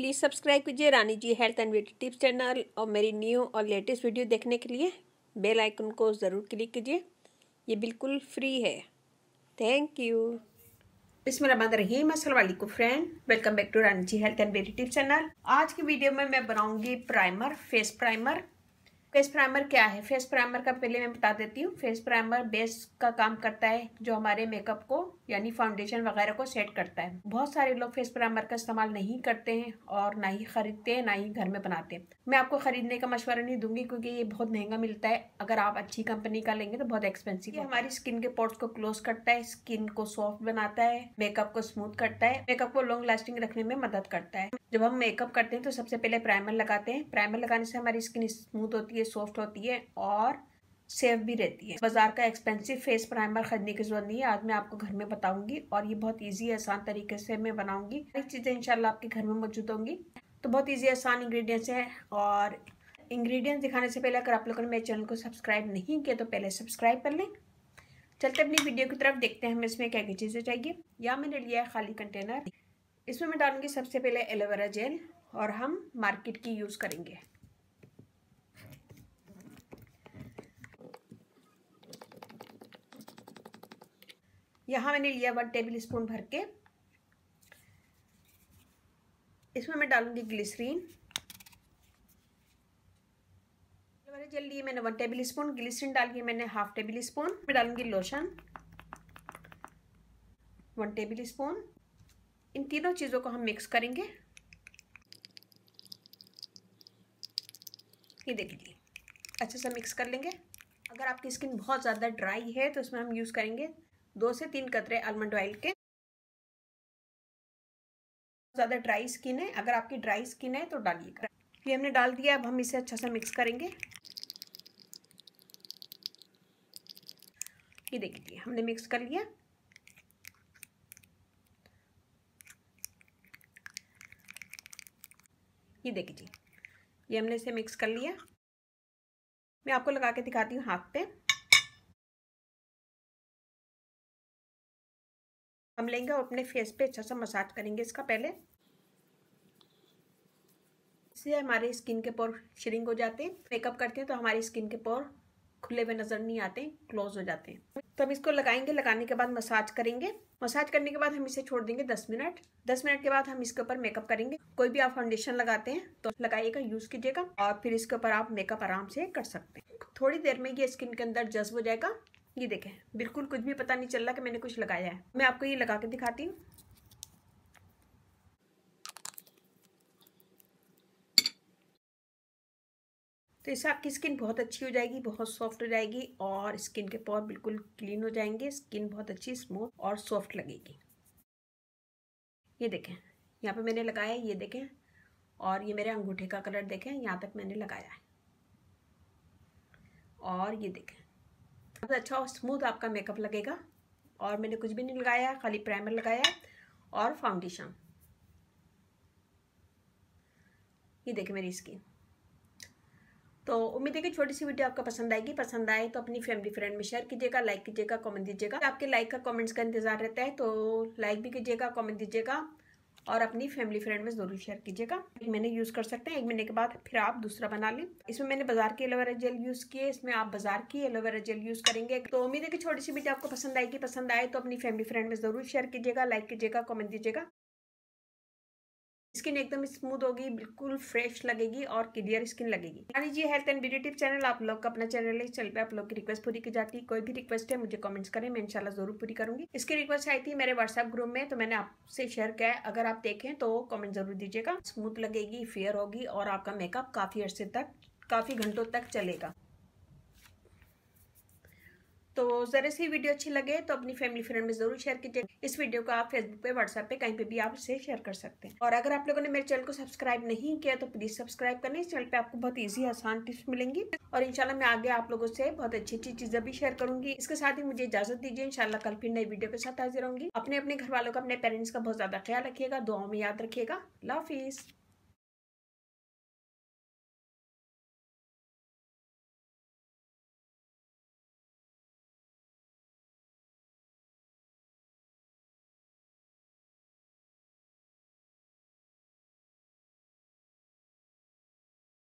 Please subscribe कीजिए Rani ji health and beauty tips channel और मेरी न्यू और लेटेस्ट वीडियो देखने के लिए बेल आइकन को ज़रूर क्लिक कीजिए। ये बिल्कुल फ्री है। Thank you. बिस्मिल्लाहिर्रहमानिर्रहीम। अस्सलाम वालेकुम friend, welcome back to Rani ji health and beauty tips channel. आज की वीडियो में मैं बनाऊंगी primer, face primer. Face primer क्या है? फेस प्राइमर का पहले मैं बता देती हूँ। फेस प्राइमर बेस का काम करता है, जो हमारे मेकअप को यानी फाउंडेशन वगैरह को सेट करता है। बहुत सारे लोग फेस प्राइमर का इस्तेमाल नहीं करते हैं और ना ही खरीदते हैं, ना ही घर में बनाते हैं। मैं आपको खरीदने का मशवरा नहीं दूंगी क्योंकि ये बहुत महंगा मिलता है। अगर आप अच्छी कंपनी का लेंगे तो बहुत एक्सपेंसिव है। हमारी स्किन के पोर्स को क्लोज करता है, स्किन को सॉफ्ट बनाता है, मेकअप को स्मूथ करता है, मेकअप को लॉन्ग लास्टिंग रखने में मदद करता है। जब हम मेकअप करते हैं तो सबसे पहले प्राइमर लगाते हैं। प्राइमर लगाने से हमारी स्किन स्मूथ होती है, सॉफ्ट होती है और सेफ भी रहती है। बाजार का एक्सपेंसिव फेस प्राइमर खरीदने की जरूरत नहीं है। आज मैं आपको घर में बताऊंगी और ये बहुत इजी आसान तरीके से मैं बनाऊंगी। सारी चीजें इंशाल्लाह आपके घर में मौजूद होंगी। तो बहुत इजी आसान इंग्रेडिएंट्स हैं। और इंग्रेडिएंट्स दिखाने से पहले अगर आप लोगों ने मेरे चैनल को सब्सक्राइब नहीं किया तो पहले सब्सक्राइब कर लें। चलते अपनी वीडियो की तरफ, देखते हैं हमें इसमें क्या क्या चीजें चाहिए। यहाँ मैंने लिया है खाली कंटेनर। इसमें मैं डालूंगी सबसे पहले एलोवेरा जेल और हम मार्केट की यूज करेंगे। यहाँ मैंने लिया 1 टेबल स्पून भर के। इसमें मैं डालूंगी ग्लिसरीन। एलोवेरा जेल लिए मैंने 1 टेबल स्पून, ग्लिसरीन डाली मैंने 1/2 टेबल स्पून। मैं डालूंगी लोशन 1 टेबल स्पून। इन तीनों चीजों को हम मिक्स करेंगे। ये देख लीजिए, अच्छे से मिक्स कर लेंगे। अगर आपकी स्किन बहुत ज़्यादा ड्राई है तो इसमें हम यूज़ करेंगे 2 से 3 कतरे आलमंड ऑयल के। ज़्यादा ड्राई स्किन है, अगर आपकी ड्राई स्किन है तो डालिएगा। ये हमने डाल दिया। अब हम इसे अच्छा से मिक्स करेंगे। ये देख लीजिए, हमने मिक्स कर लिया। ये देख लीजिए, ये हमने इसे मिक्स कर लिया। मैं आपको लगा के दिखाती हूँ हाथ पे। हम लेंगे और अपने फेस पे अच्छा सा मसाज करेंगे इसका पहले। इससे हमारे स्किन के पोर श्रिंक हो जाते हैं। मेकअप करते हैं तो हमारी स्किन के पोर खुले हुए नजर नहीं आते, क्लोज हो जाते हैं। तो हम इसको लगाएंगे, लगाने के बाद मसाज करेंगे। मसाज करने के बाद हम इसे छोड़ देंगे 10 मिनट। 10 मिनट के बाद हम इसके ऊपर मेकअप करेंगे। कोई भी आप फाउंडेशन लगाते हैं तो लगाइएगा, यूज कीजिएगा और फिर इसके ऊपर आप मेकअप आराम से कर सकते हैं। थोड़ी देर में ये स्किन के अंदर जज्ब हो जाएगा। ये देखें, बिल्कुल कुछ भी पता नहीं चल रहा कि मैंने कुछ लगाया है। मैं आपको ये लगा के दिखाती हूँ। तो इससे आपकी स्किन बहुत अच्छी हो जाएगी, बहुत सॉफ्ट हो जाएगी और स्किन के पोर बिल्कुल क्लीन हो जाएंगे। स्किन बहुत अच्छी स्मूथ और सॉफ्ट लगेगी। ये देखें, यहाँ पे मैंने लगाया है, ये देखें। और ये मेरे अंगूठे का कलर देखें, यहाँ तक मैंने लगाया है। और ये देखें, बहुत अच्छा और स्मूथ आपका मेकअप लगेगा। और मैंने कुछ भी नहीं लगाया, खाली प्राइमर लगाया और फाउंडेशन। ये देखें मेरी स्किन। तो उम्मीद है कि छोटी सी वीडियो आपको पसंद आएगी। पसंद आए तो अपनी फैमिली फ्रेंड में शेयर कीजिएगा, लाइक कीजिएगा, कमेंट दीजिएगा। आपके लाइक का कमेंट्स का इंतजार रहता है, तो लाइक भी कीजिएगा, कमेंट दीजिएगा और अपनी फैमिली फ्रेंड में जरूर शेयर कीजिएगा। 1 महीने यूज कर सकते हैं, 1 महीने के बाद फिर आप दूसरा बना लें। इसमें मैंने बाजार की एलोवेरा जेल यूज की है, इसमें आप बाजार की एलोवेरा जेल यूज करेंगे। तो उम्मीद है कि छोटी सी वीडियो आपको पसंद आएगी। पसंद आए तो अपनी फैमिली फ्रेंड में जरूर शेयर कीजिएगा, लाइक कीजिएगा, कमेंट दीजिएगा। स्किन एकदम स्मूथ होगी, बिल्कुल फ्रेश लगेगी और क्लियर स्किन लगेगी। Rani ji health and beauty tip channel आप लोग का अपना चैनल है। इस चैनल पे आप लोग की रिक्वेस्ट पूरी की जाती है। कोई भी रिक्वेस्ट है मुझे कमेंट्स करें, मैं इंशाल्लाह जरूर पूरी करूंगी। इसकी रिक्वेस्ट आई थी मेरे व्हाट्सएप ग्रुप में, तो मैंने आपसे शेयर किया है। अगर आप देखें तो कमेंट जरूर दीजिएगा। स्मूथ लगेगी, फेयर होगी और आपका मेकअप काफी अरसे तक, काफी घंटों तक चलेगा। तो जरा सी वीडियो अच्छी लगे तो अपनी फैमिली फ्रेंड में जरूर शेयर कीजिए। इस वीडियो को आप फेसबुक पे, व्हाट्सएप पे, कहीं पे भी आप इसे शेयर कर सकते हैं। और अगर आप लोगों ने मेरे चैनल को सब्सक्राइब नहीं किया तो प्लीज सब्सक्राइब करना। इस चैनल पे आपको बहुत इजी आसान टिप्स मिलेंगी और इंशाल्लाह मैं आगे आप लोगों से बहुत अच्छी अच्छी चीजें भी शेयर करूंगी। इसके साथ ही मुझे इजाजत दीजिए। इंशाल्लाह कल फिर नई वीडियो के साथ हाजिर होंगी। अपने घर वालों का, अपने पेरेंट्स का बहुत ज्यादा ख्याल रखिएगा, दुआओं में याद रखिएगा। अल्लाह हाफिज।